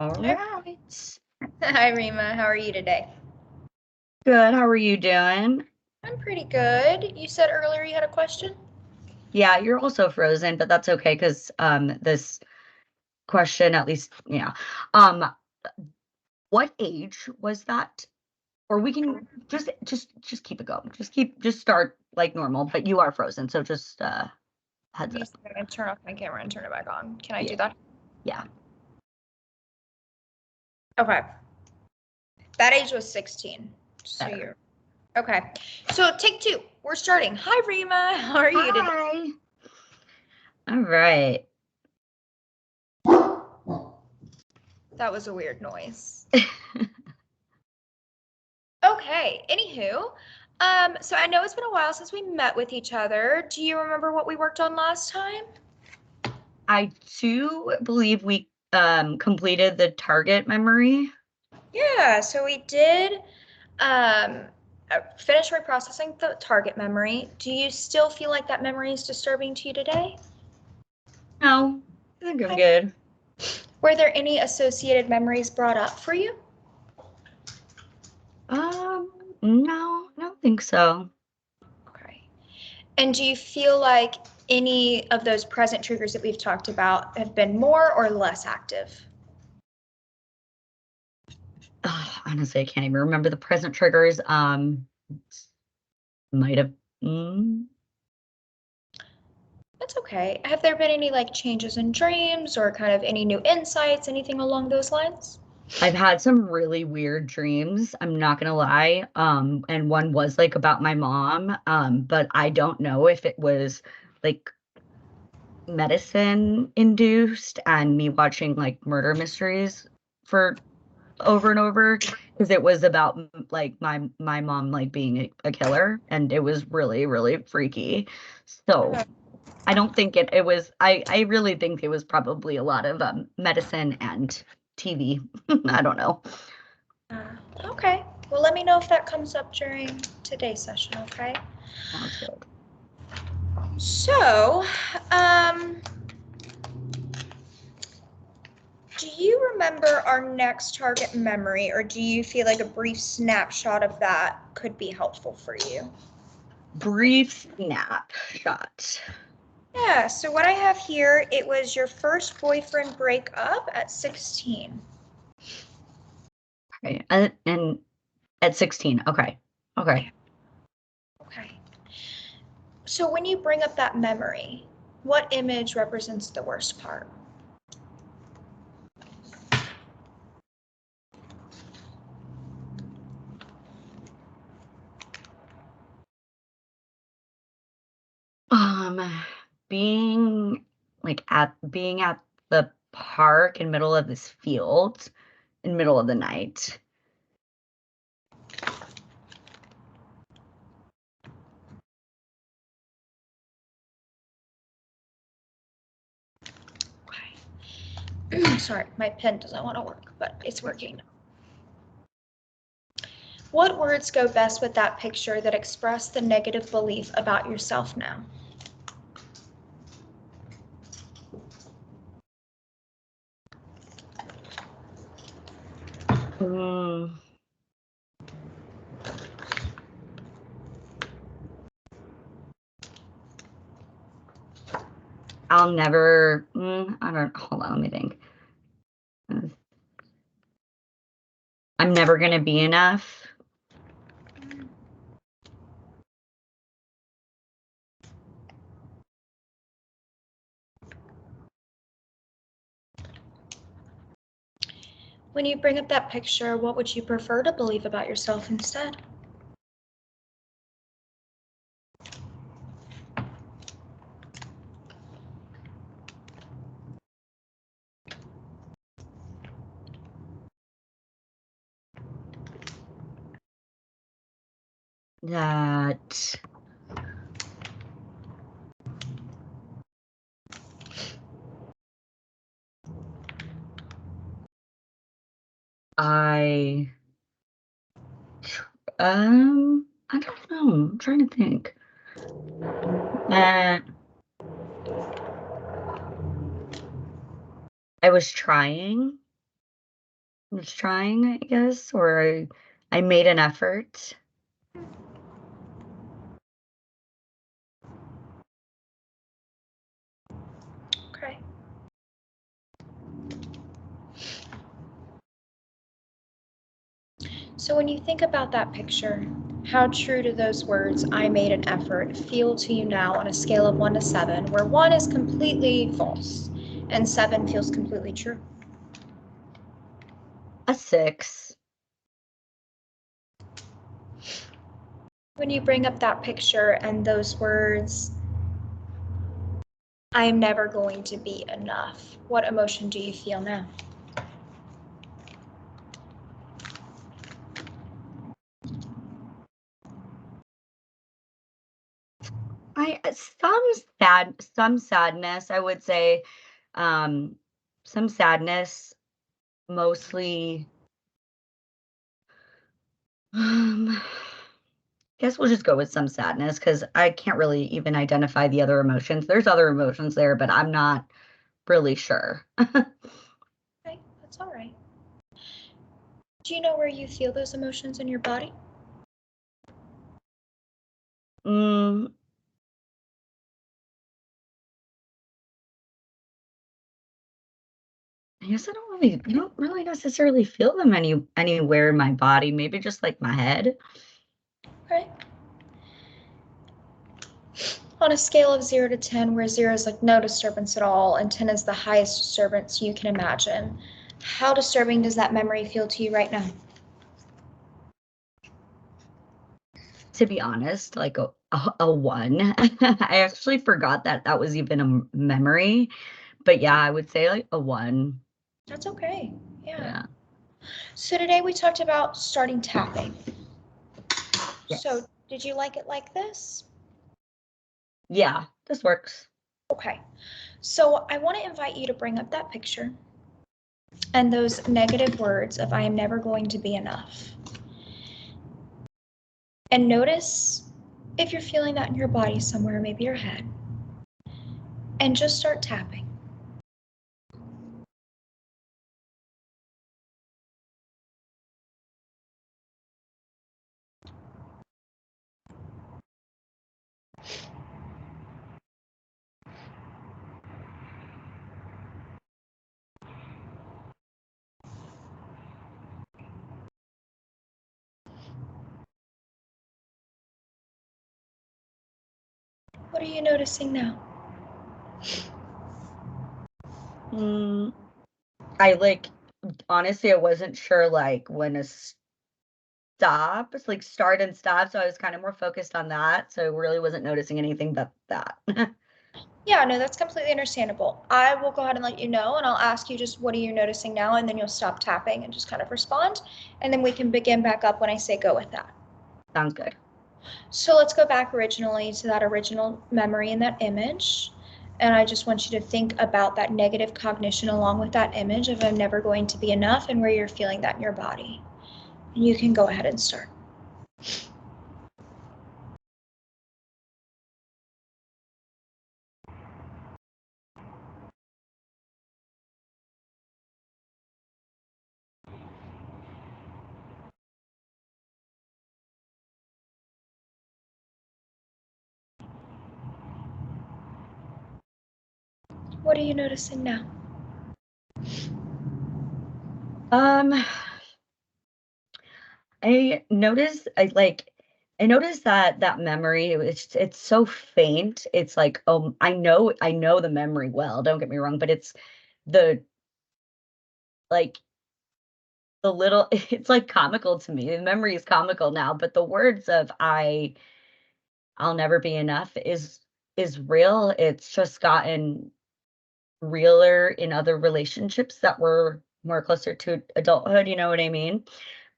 All Hi, right. hi, Rima. How are you today? Good. How are you doing? I'm pretty good. You said earlier you had a question? Yeah, you're also frozen, but that's okay because this question at least, yeah. Um what age was that? Or we can just keep it going. Just start like normal, but you are frozen, so just heads You up. said I'm gonna turn off my camera and turn it back on. Can I Yeah. do that? Yeah. Okay. That age was 16. So Better. you're okay. So take two. We're starting. Hi, Rima. How are you today? Hi. All right. That was a weird noise. Okay. Anywho, so I know it's been a while since we met with each other. Do you remember what we worked on last time? I do believe we completed the target memory. Yeah, so we did um, finish reprocessing the target memory. Do you still feel like that memory is disturbing to you today? No, I think I'm Okay. good. Were there any associated memories brought up for you? Um, no, I don't think so. Okay. And do you feel like any of those present triggers that we've talked about have been more or less active? Honestly, I can't even remember the present triggers. Might have. That's okay. Have there been any like changes in dreams or kind of any new insights, anything along those lines? I've had some really weird dreams. I'm not gonna lie. And one was like about my mom. But I don't know if it was like medicine induced and me watching like murder mysteries for over and over because it was about like my mom like being a killer and it was really freaky. So Okay. I don't think it was I really think it was probably a lot of medicine and TV. I don't know. Okay. Well, let me know if that comes up during today's session, okay? Sounds good. So, um, do you remember our next target memory, or do you feel like a brief snapshot of that could be helpful for you? Brief snapshot. Yeah, so what I have here, it was your first boyfriend breakup at 16. Okay. And at 16. Okay. Okay. Yeah, okay. So when you bring up that memory, what image represents the worst part? Um being being at the park in middle of this field in middle of the night. Okay. Sorry, my pen doesn't want to work, but it's working. What words go best with that picture that express the negative belief about yourself now? Mm, I'll never I don't hold on, let me think. Mm, I'm never gonna be enough. When you bring up that picture, what would you prefer to believe about yourself instead? That I I don't know. I'm trying to think. That I was trying. was trying, I guess, or I made an effort. Okay. So when you think about that picture, how true do those words, I made an effort, feel to you now on a scale of 1 to 7, where 1 is completely false and 7 feels completely true? A 6. When you bring up that picture and those words, I am never going to be enough, what emotion do you feel now? I some sadness, I would say. Um, some sadness, mostly. Um, guess we'll just go with some sadness because I can't really even identify the other emotions. There's other emotions there, but I'm not really sure. Okay, that's all right. Do you know where you feel those emotions in your body? Mm, I guess I don't really necessarily feel them anywhere in my body. Maybe just like my head. Okay. On a scale of 0 to 10, where 0 is like no disturbance at all and 10 is the highest disturbance you can imagine, how disturbing does that memory feel to you right now? To be honest, like a 1. I actually forgot that that was even a memory. But yeah, I would say like a 1. That's okay. Yeah. Yeah. So today we talked about starting tapping. So Yes. did you like it like this? Yeah, this works. Okay. So I want to invite you to bring up that picture and those negative words of I am never going to be enough. And notice if you're feeling that in your body somewhere, maybe your head. And just start tapping. What are you noticing now? Mm, I like honestly, I wasn't sure like when to stop. It's like start and stop. So I was kind of more focused on that. So I really wasn't noticing anything but that. Yeah, no, that's completely understandable. I will go ahead and let you know, and I'll ask you just what are you noticing now, and then you'll stop tapping and just kind of respond, and then we can begin back up when I say go with that. Sounds good. So let's go back originally to that original memory in that image. And I just want you to think about that negative cognition along with that image of I'm never going to be enough and where you're feeling that in your body. And you can go ahead and start. What are you noticing now? Um, I noticed that that memory, it's so faint. It's like, I know the memory well, don't get me wrong, but it's the like the little it's like comical to me. The memory is comical now, but the words of I'll never be enough is real. It's just gotten realer in other relationships that were more closer to adulthood, you know what I mean?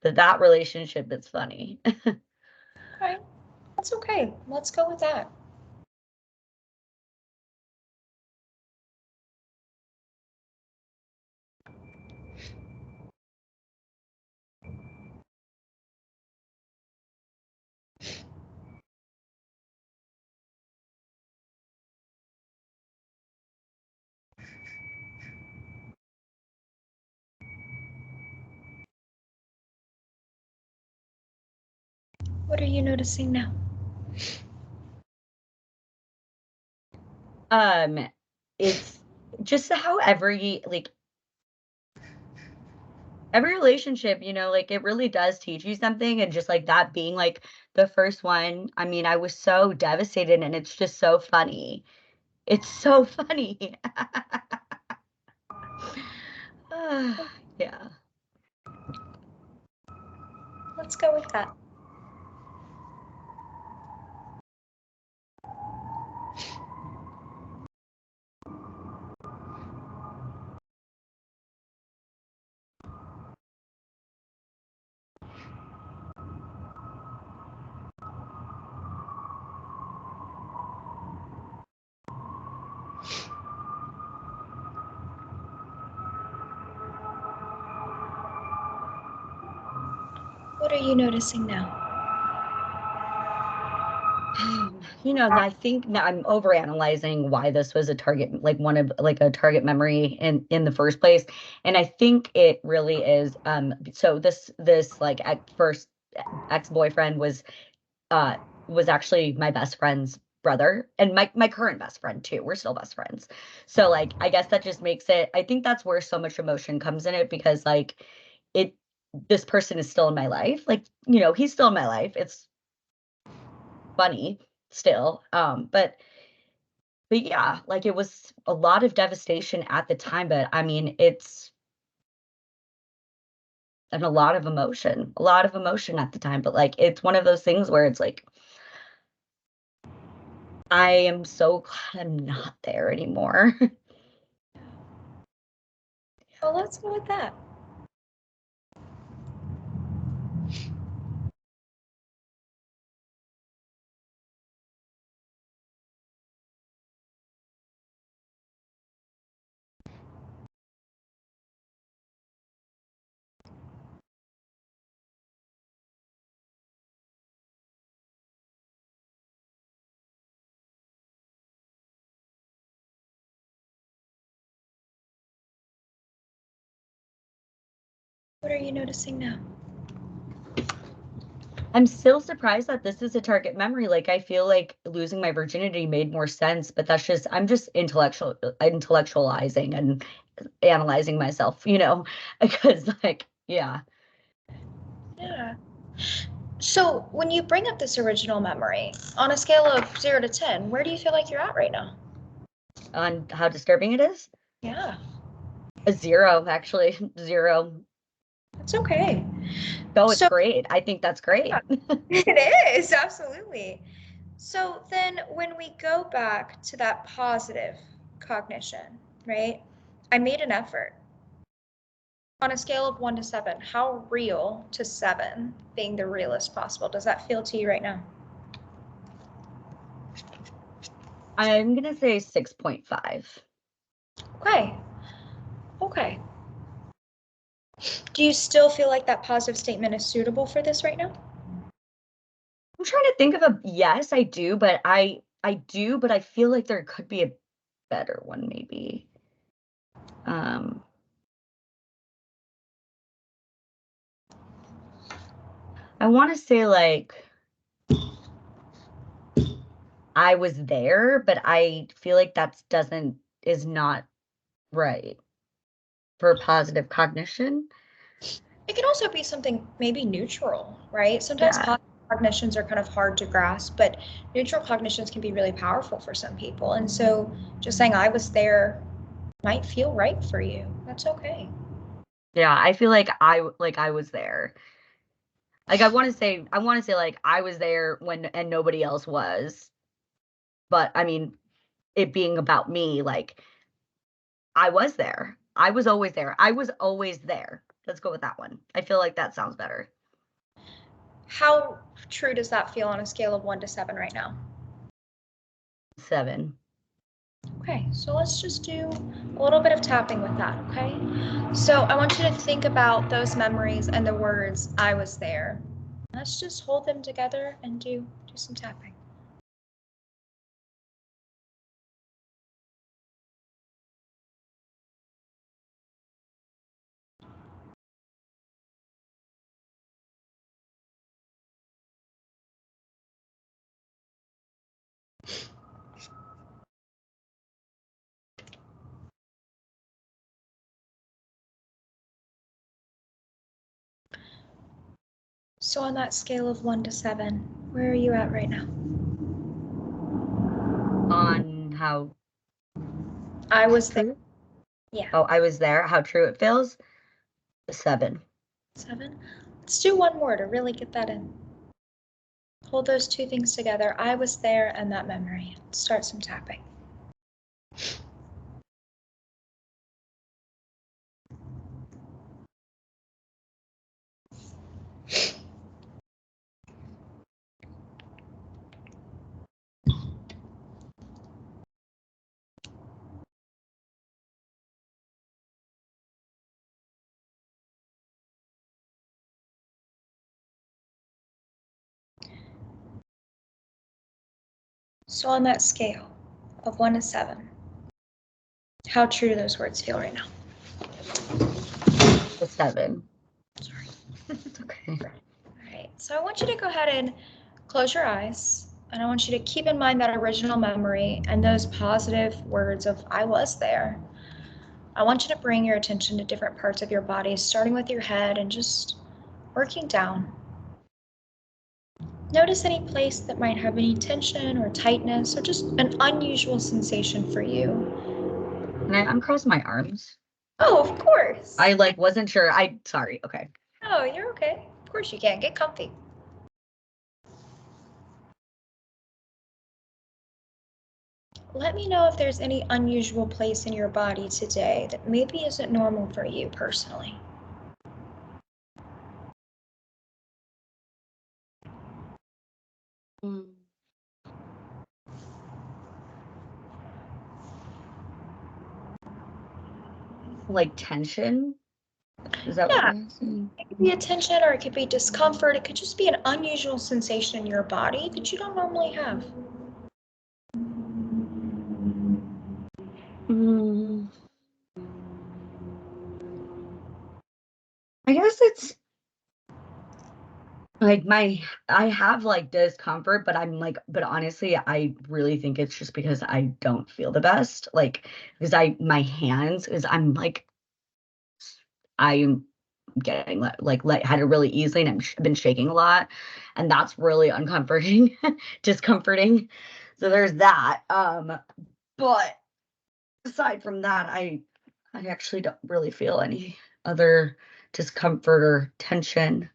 That relationship is funny. Okay, that's okay. Let's go with that. What are you noticing now? It's just how every relationship, like it really does teach you something. And just like that being like the first one, I mean, I was so devastated and it's just so funny. It's so funny. Yeah. Let's go with that. What are you noticing now? I think that I'm overanalyzing why this was a target, like one of like a target memory in the first place. And I think it really is so this like at first ex-boyfriend was actually my best friend's brother and my current best friend too. We're still best friends. So like I guess that just makes it, I think that's where so much emotion comes in it because like it this person is still in my life. Like, he's still in my life. It's funny still. But yeah, like it was a lot of devastation at the time, but I mean, it's and a lot of emotion at the time. But like it's one of those things where it's like I am so glad I'm not there anymore. Well, let's go with that. What are you noticing now? I'm still surprised that this is a target memory. Like I feel like losing my virginity made more sense, but I'm just intellectualizing and analyzing myself, because like, yeah. Yeah. So when you bring up this original memory, on a scale of 0 to 10, where do you feel like you're at right now? On how disturbing it is? Yeah, A 0, actually. 0. it's okay. Oh, it's So great. I think that's great. it is, absolutely. So then when we go back to that positive cognition, right? I made an effort. On a scale of 1 to 7, how real to 7 being the realest possible does that feel to you right now? I'm gonna say 6.5. Okay. Okay. Do you still feel like that positive statement is suitable for this right now? I'm trying to think of yes, I do, but I feel like there could be a better one maybe. Um, I want to say like I was there, but I feel like that doesn't is not right for positive cognition. It can also be something maybe neutral, right? Sometimes Yeah. positive cognitions are kind of hard to grasp, but neutral cognitions can be really powerful for some people. And so just saying I was there might feel right for you. That's okay. Yeah, I feel like I was there. Like I want to say like I was there when and nobody else was. But I mean, it being about me, like I was there. I was always there. I was always there. Let's go with that one. I feel like that sounds better. How true does that feel on a scale of 1 to 7 right now? 7. Okay, so let's just do a little bit of tapping with that, okay? So I want you to think about those memories and the words, I was there. Let's just hold them together and do some tapping. So on that scale of 1 to 7, where are you at right now? On how I was true? there. Yeah. Oh, I was there. How true it feels? 7. 7. Let's do one more to really get that in. Hold those two things together. I was there and that memory. Start some tapping. So on that scale of 1 to 7, how true do those words feel right now? The 7. Sorry. It's okay. All right, so I want you to go ahead and close your eyes, and I want you to keep in mind that original memory and those positive words of I was there. I want you to bring your attention to different parts of your body, starting with your head and just working down. Notice any place that might have any tension or tightness or just an unusual sensation for you. Can I uncross my arms? Oh, of course. I wasn't sure. Sorry. Okay. Oh, you're okay. Of course you can. Get comfy. Let me know if there's any unusual place in your body today that maybe isn't normal for you personally. Like tension? Is that Yeah. what you're saying? It could be a tension or it could be discomfort. It could just be an unusual sensation in your body that you don't normally have. I guess it's like I have like discomfort, but but honestly, I really think it's just because I don't feel the best. Like, because my hands is I'm getting lightheaded really easily, and I've been shaking a lot, and that's really uncomforting, discomforting. So there's that. But aside from that, I actually don't really feel any other discomfort or tension.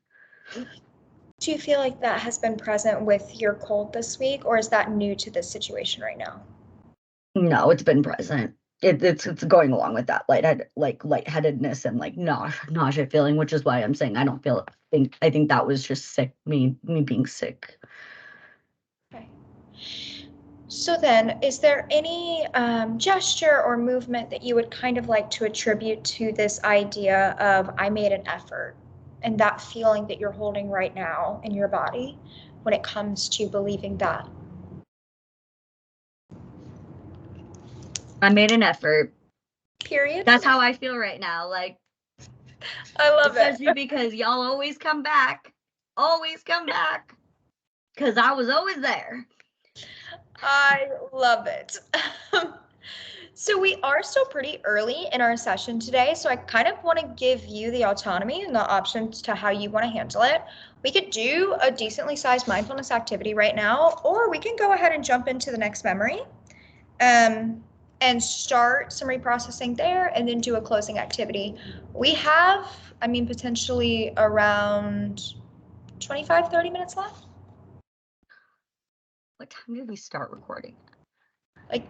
Do you feel like that has been present with your cold this week, or is that new to this situation right now? No, it's been present. It's going along with that lightheadedness and like nausea feeling, which is why I'm saying I don't feel I think that was just sick, me being sick. Okay. So then, is there any gesture or movement that you would kind of like to attribute to this idea of I made an effort and that feeling that you're holding right now in your body when it comes to believing that? I made an effort. Period. That's how I feel right now. Like, I love it. especially because y'all always come back, because I was always there. I love it. So we are still pretty early in our session today, so I kind of want to give you the autonomy and the options to how you want to handle it. We could do a decently sized mindfulness activity right now, or we can go ahead and jump into the next memory and start some reprocessing there and then do a closing activity. We have, potentially around 25, 30 minutes left. What time did we start recording? Like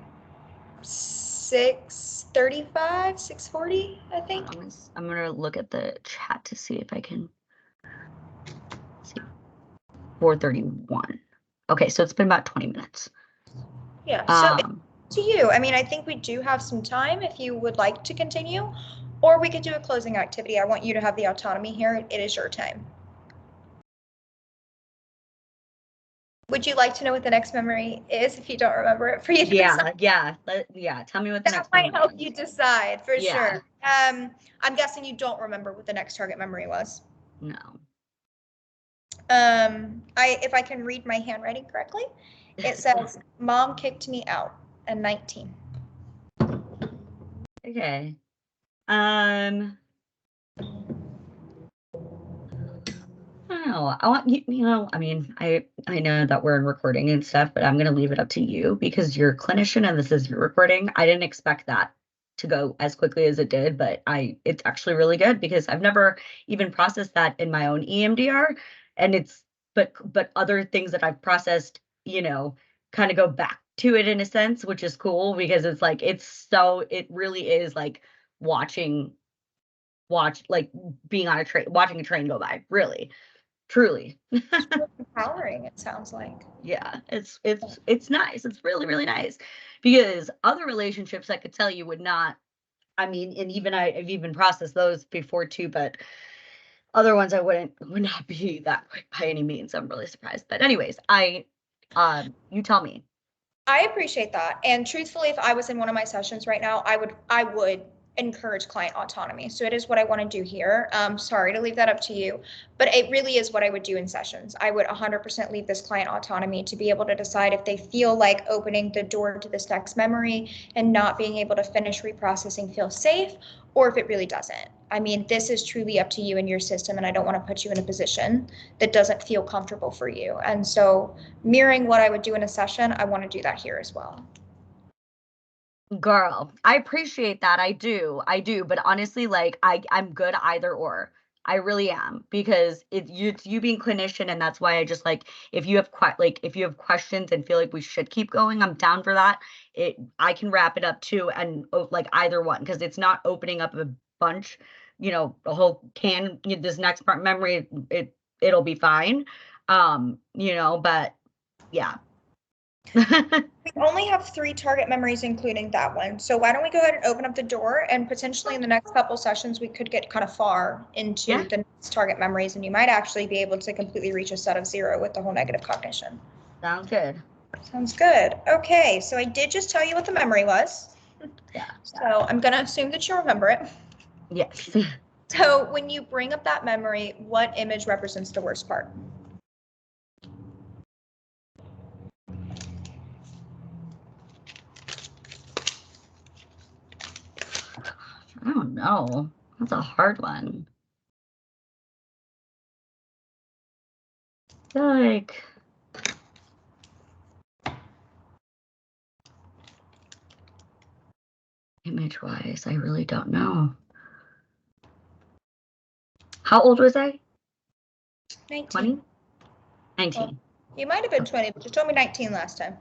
6:35, 6:40, I think. I'm gonna look at the chat to see if I can see. 4:31. Okay, so it's been about 20 minutes. Yeah, so to you. I think we do have some time if you would like to continue, or we could do a closing activity. I want you to have the autonomy here. It is your time. Would you like to know what the next memory is if you don't remember it for you to decide? Yeah. Tell me what the next memory might help is. you decide for Yeah. sure. I'm guessing you don't remember what the next target memory was. No. If I can read my handwriting correctly, It says, mom kicked me out at 19. Okay. I don't know. I want you know, I mean, I know that we're recording and stuff, but I'm gonna leave it up to you because you're a clinician and this is your recording. I didn't expect that to go as quickly as it did, but it's actually really good because I've never even processed that in my own EMDR. And but other things that I've processed, kind of go back to it in a sense, which is cool because it's like it really is like like being on a train, watching a train go by, really. Truly. Empowering, it sounds like. Yeah, it's nice. It's really, really nice. Because other relationships I could tell you would not, I mean, and even I've even processed those before too, but other ones I would not be that quick by any means. I'm really surprised. But anyways, you tell me. I appreciate that. And truthfully, if I was in one of my sessions right now, I would encourage client autonomy. So it is what I want to do here. Sorry to leave that up to you, but it really is what I would do in sessions. I would 100% leave this client autonomy to be able to decide if they feel like opening the door to this next memory and not being able to finish reprocessing feels safe, or if it really doesn't. I mean, this is truly up to you and your system, and I don't want to put you in a position that doesn't feel comfortable for you. And so mirroring what I would do in a session, I want to do that here as well. Girl, I appreciate that. I do. I do. But honestly, like I'm good either or. I really am because it's you being clinician, and that's why I just like if you have if you have questions and feel like we should keep going, I'm down for that. I can wrap it up too, and like either one because it's not opening up a bunch, a whole can. This next part memory, it'll be fine. But yeah. We only have 3 target memories, including that one. So why don't we go ahead and open up the door, and potentially in the next couple sessions, we could get kind of far into Yeah. the next target memories, and you might actually be able to completely reach a set of 0 with the whole negative cognition. Sounds good. Sounds good. Okay, so I did just tell you what the memory was. Yeah. So I'm going to assume that you remember it. Yes. So when you bring up that memory, what image represents the worst part? I don't know. That's a hard one. I feel like image-wise, I really don't know. How old was I? 19. 20? 19. Well, you might have been 20, but you told me 19 last time.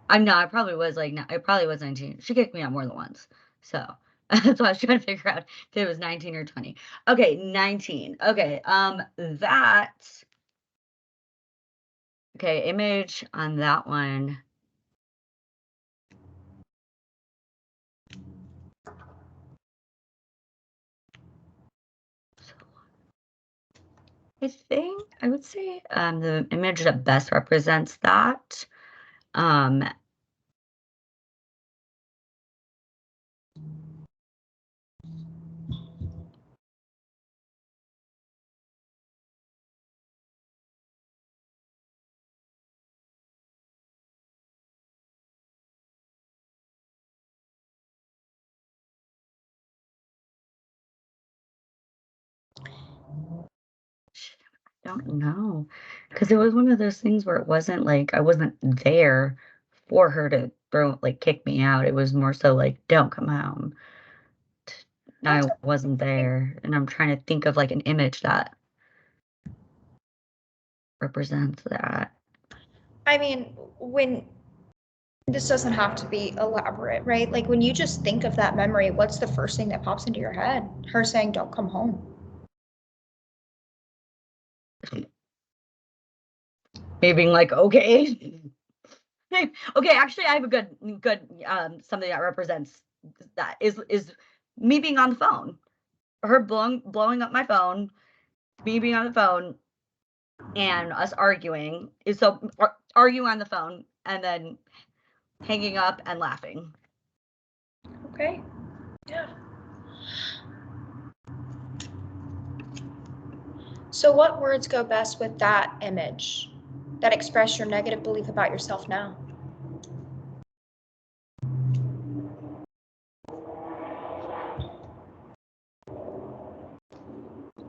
I probably was I probably was 19. She kicked me out more than once. So that's why I was trying to figure out if it was 19 or 20. Okay, 19. Okay, okay, image on that one. I think I would say the image that best represents that. Don't know, because it was one of those things where it wasn't like I wasn't there for her to kick me out. It was more so like, "Don't come home." I wasn't there, and I'm trying to think of, like, an image that represents that. I mean, when this doesn't have to be elaborate, right? Like when you just think of that memory, what's the first thing that pops into your head? Her saying, "Don't come home." Me being like, "Okay." Okay, actually, I have a good, something that represents that is me being on the phone. Her blowing up my phone, me being on the phone, and us arguing is so arguing on the phone and then hanging up and laughing. Okay. Yeah. So what words go best with that image that express your negative belief about yourself now?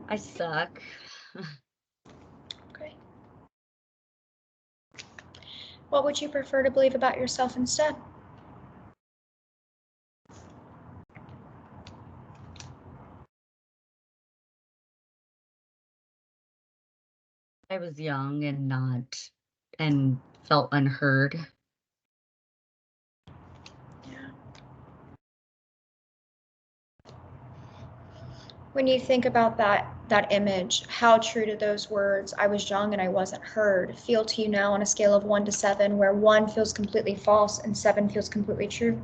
I suck. Okay. What would you prefer to believe about yourself instead? I was young and felt unheard. Yeah. When you think about that image, how true do those words, I was young and I wasn't heard, feel to you now on a scale of 1 to 7, where 1 feels completely false and 7 feels completely true?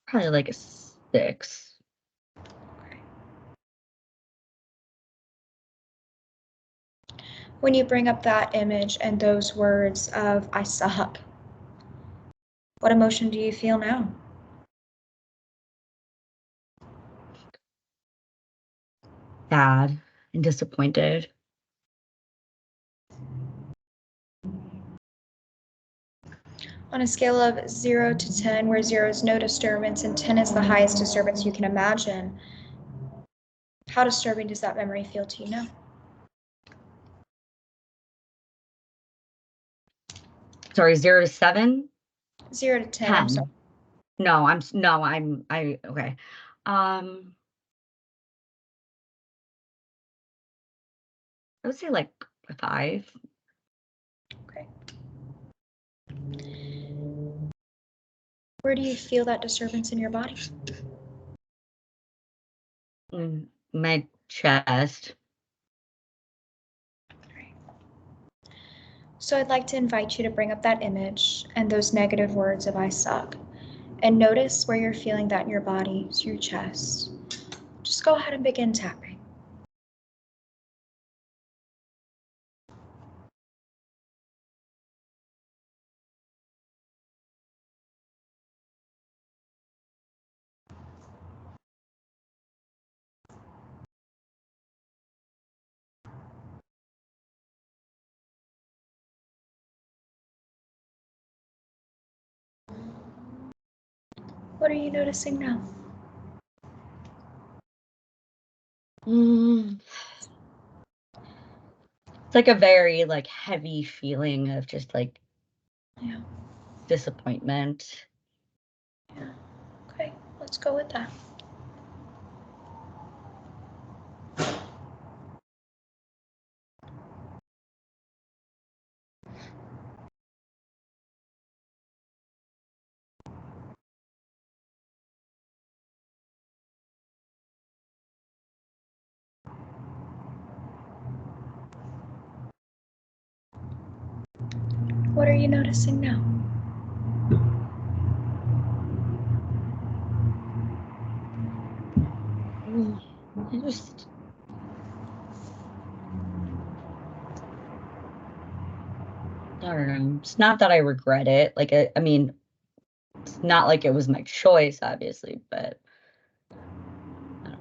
Probably like a 6. Okay. When you bring up that image and those words of I suck, what emotion do you feel now? Sad and disappointed. On a scale of 0 to 10, where 0 is no disturbance and 10 is the highest disturbance you can imagine, how disturbing does that memory feel to you now? Sorry, 0 to 7? 0 to 10, I'm 10. sorry. No, okay. I would say like a 5. Okay. Where do you feel that disturbance in your body? My chest. So I'd like to invite you to bring up that image and those negative words of I suck, and notice where you're feeling that in your body, to your chest. Just go ahead and begin tapping. What are you noticing now? It's like a very like heavy feeling of just like Yeah. disappointment. Yeah. Okay, let's go with that. What are you noticing now? I just I don't know. It's not that I regret it. Like I mean, it's not like it was my choice, obviously, but I don't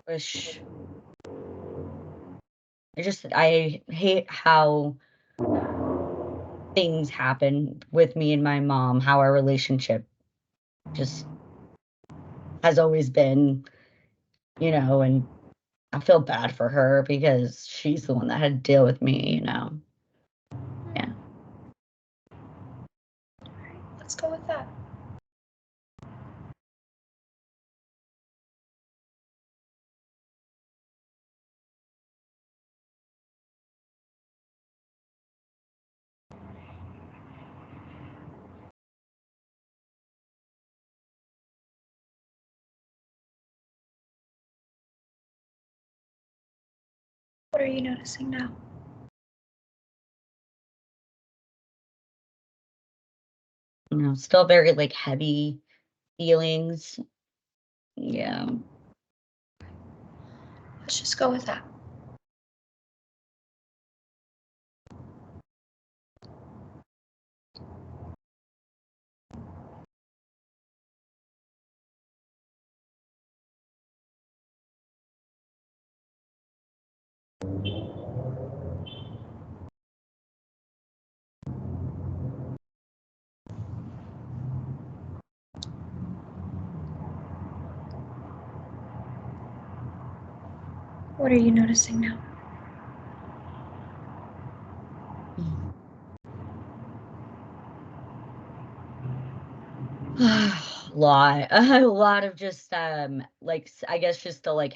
wish I hate how things happen with me and my mom, how our relationship just has always been, and I feel bad for her because she's the one that had to deal with me. Yeah. Let's go with that. What are you noticing now? Still very like heavy feelings. Yeah. Let's just go with that. What are you noticing now? A lot of just like I guess just to like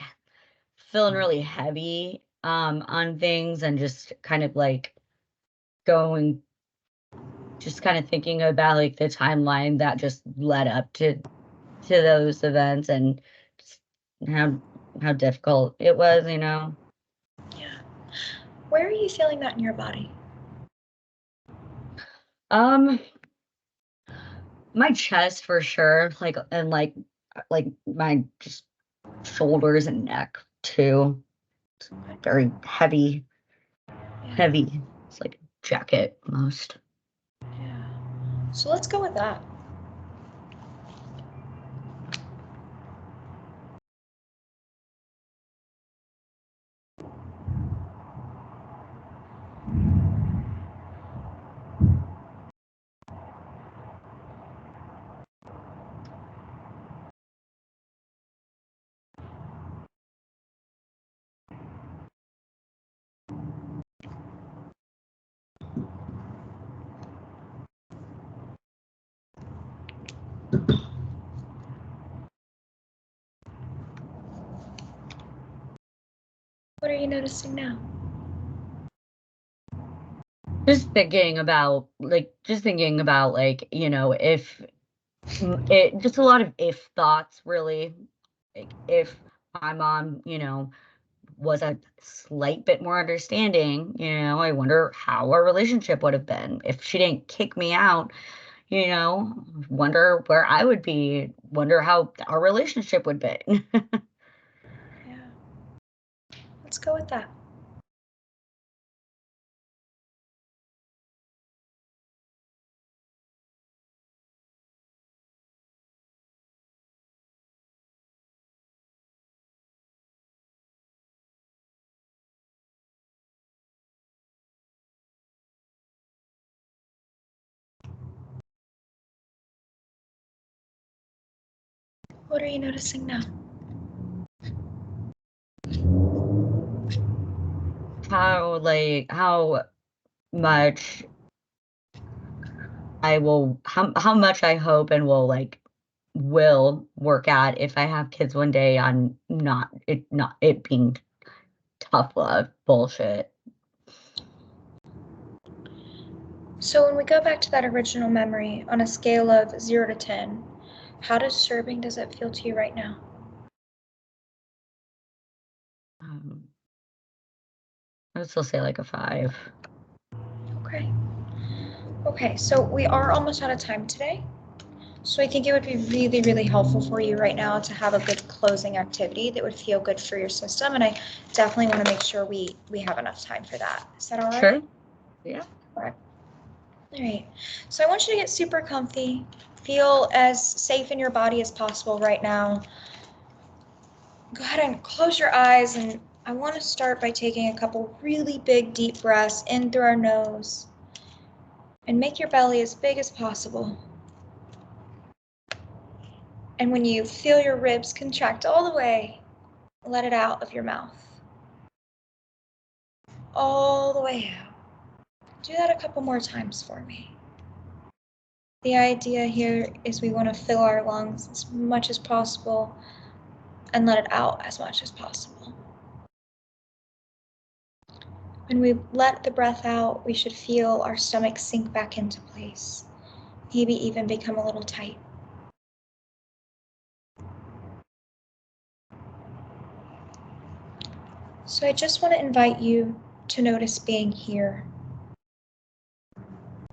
feeling really heavy on things and just kind of like going just kind of thinking about like the timeline that just led up to those events and just how difficult it was, you know. Yeah. Where are you feeling that in your body? Um my chest for sure, like and like my just shoulders and neck too. It's very heavy, Yeah. heavy. It's like a jacket almost. Yeah. So let's go with that. What are you noticing now? Just thinking about like, you know, if it just a lot of if thoughts really. Like if my mom, you know, was a slight bit more understanding, you know, I wonder how our relationship would have been. If she didn't kick me out, you know, wonder where I would be, wonder how our relationship would be. Yeah. Let's go with that. What are you noticing now? How much how much I hope and will work out if I have kids one day on not it being tough love bullshit. So when we go back to that original memory on a scale of 0 to 10, how disturbing does it feel to you right now? Um, I would still say like a 5. Okay. Okay, so we are almost out of time today. So I think it would be really, really helpful for you right now to have a good closing activity that would feel good for your system. And I definitely want to make sure we have enough time for that. Is that all right? Sure. Yeah. All right. So I want you to get super comfy. Feel as safe in your body as possible right now. Go ahead and close your eyes, and I want to start by taking a couple really big deep breaths in through our nose and make your belly as big as possible. And when you feel your ribs contract all the way, let it out of your mouth. All the way out. Do that a couple more times for me. The idea here is we want to fill our lungs as much as possible and let it out as much as possible. When we let the breath out, we should feel our stomach sink back into place, maybe even become a little tight. So I just want to invite you to notice being here.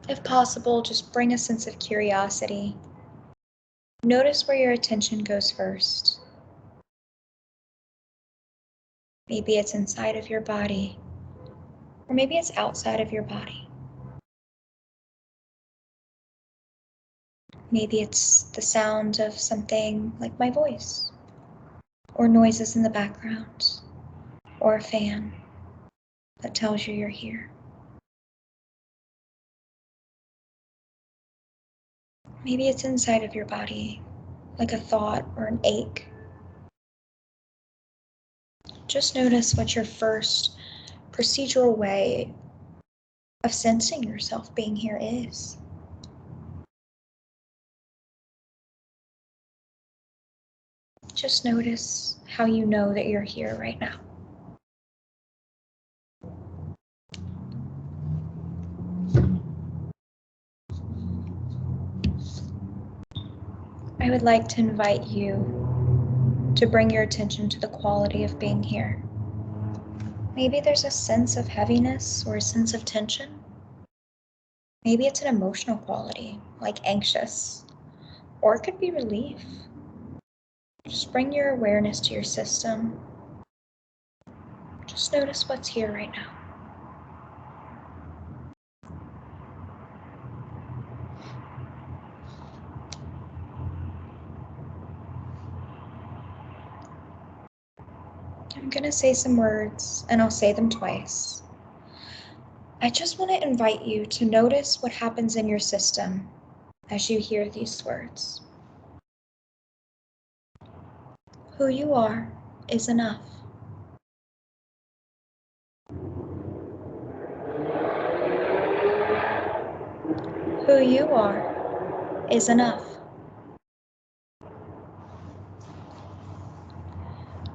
If possible, just bring a sense of curiosity. Notice where your attention goes first. Maybe it's inside of your body, or maybe it's outside of your body. Maybe it's the sound of something like my voice, or noises in the background, or a fan that tells you you're here. Maybe it's inside of your body, like a thought or an ache. Just notice what your first procedural way of sensing yourself being here is. Just notice how you know that you're here right now. I would like to invite you to bring your attention to the quality of being here. Maybe there's a sense of heaviness or a sense of tension. Maybe it's an emotional quality, like anxious, or it could be relief. Just bring your awareness to your system. Just notice what's here right now. I'm going to say some words, and I'll say them twice. I just want to invite you to notice what happens in your system as you hear these words. Who you are is enough. Who you are is enough.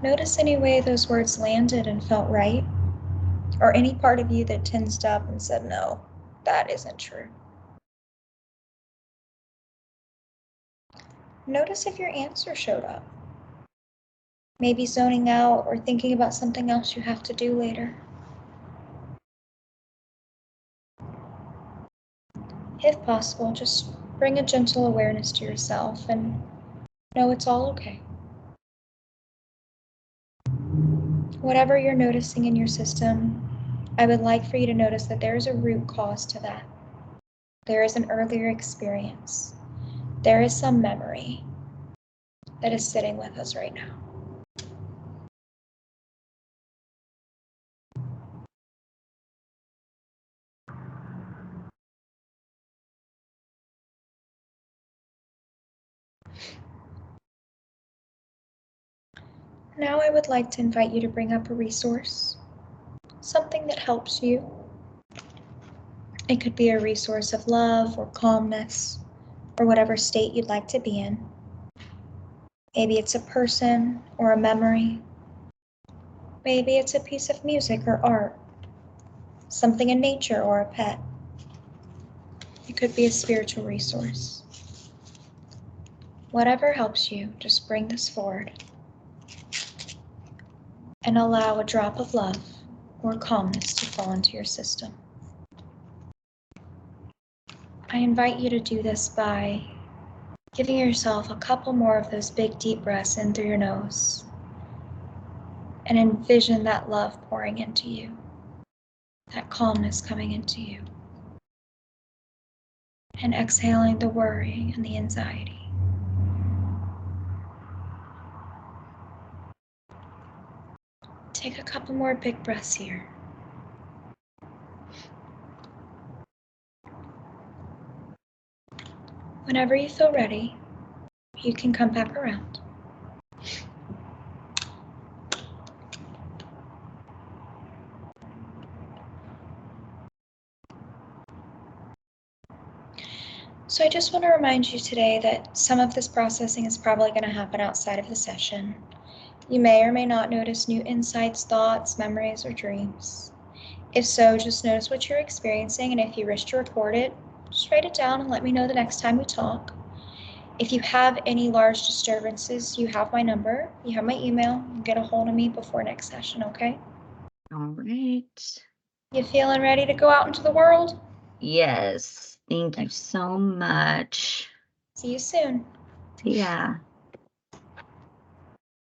Notice any way those words landed and felt right, or any part of you that tensed up and said, no, that isn't true. Notice if your answer showed up. Maybe zoning out or thinking about something else you have to do later. If possible, just bring a gentle awareness to yourself and know it's all okay. Whatever you're noticing in your system, I would like for you to notice that there is a root cause to that. There is an earlier experience. There is some memory that is sitting with us right now. Now I would like to invite you to bring up a resource, something that helps you. It could be a resource of love or calmness or whatever state you'd like to be in. Maybe it's a person or a memory. Maybe it's a piece of music or art, something in nature or a pet. It could be a spiritual resource. Whatever helps you, just bring this forward and allow a drop of love or calmness to fall into your system. I invite you to do this by giving yourself a couple more of those big deep breaths in through your nose and envision that love pouring into you, that calmness coming into you, and exhaling the worry and the anxiety. Take a couple more big breaths here. Whenever you feel ready, you can come back around. So I just want to remind you today that some of this processing is probably going to happen outside of the session. You may or may not notice new insights, thoughts, memories, or dreams. If so, just notice what you're experiencing, and if you wish to record it, just write it down and let me know the next time we talk. If you have any large disturbances, you have my number, you have my email, you can get a hold of me before next session, okay? All right. You feeling ready to go out into the world? Yes. Thank you so much. See you soon. See ya.